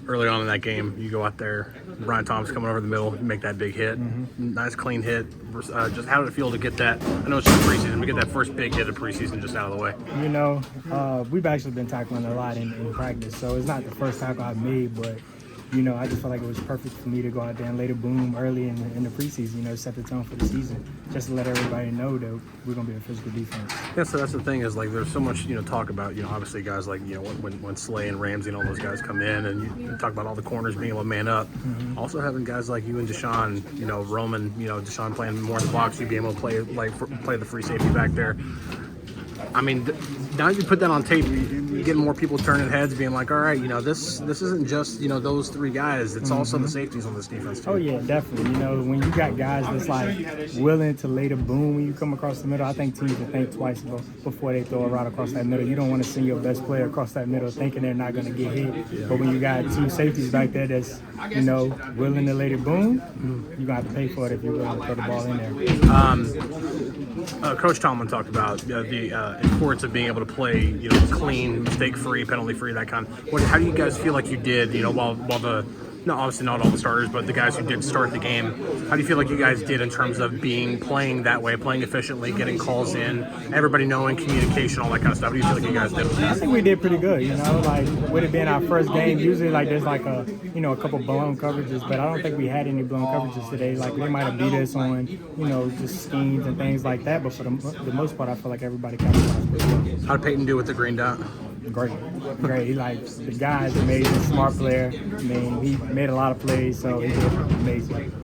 early on in that game, you go out there, Brian Thomas coming over the middle, make that big hit, nice clean hit. Just how did it feel to get that? I know it's just preseason, but get that first big hit of preseason just out of the way. You know, we've actually been tackling a lot in practice, so it's not the first tackle I've made, but you know, I just felt like it was perfect for me to go out there and lay the boom early in the preseason, you know, set the tone for the season, just to let everybody know that we're going to be a physical defense. Yeah, so that's the thing is, like, there's so much, you know, talk about, you know, obviously guys like, you know, when Slay and Ramsey and all those guys come in, and you talk about all the corners being able to man up. Also having guys like you and Deshaun, you know, Roman, you know, Deshaun playing more in the box, you being able to play the free safety back there. I mean, now you put that on tape, you're getting more people turning heads, being like, all right, you know, this isn't just, you know, those three guys. It's also the safeties on this defense, too. Oh, yeah, definitely. You know, when you got guys that's, like, willing to lay the boom when you come across the middle, I think teams will think twice before they throw a route across that middle. You don't want to send your best player across that middle thinking they're not going to get hit. But when you got two safeties back there that's, you know, willing to lay the boom, you're going to have to pay for it if you're willing to throw the ball in there. Coach Tomlin talked about the importance of being able to play, you know, clean, mistake-free, penalty-free, that kind. How do you guys feel like you did, you know, while obviously not all the starters, but the guys who did start the game, how do you feel like you guys did in terms of playing that way, playing efficiently, getting calls in, everybody knowing communication, all that kind of stuff? How do you feel like you guys did with that? I think we did pretty good, you know, like with it being our first game, usually like there's like a couple blown coverages, but I don't think we had any blown coverages today. Like they might have beat us on, you know, just schemes and things like that, but for the most part, I feel like everybody capitalized pretty well. How did Peyton do with the green dot? Great. He like the guy's amazing, smart player. I mean, he made a lot of plays, so he did amazing.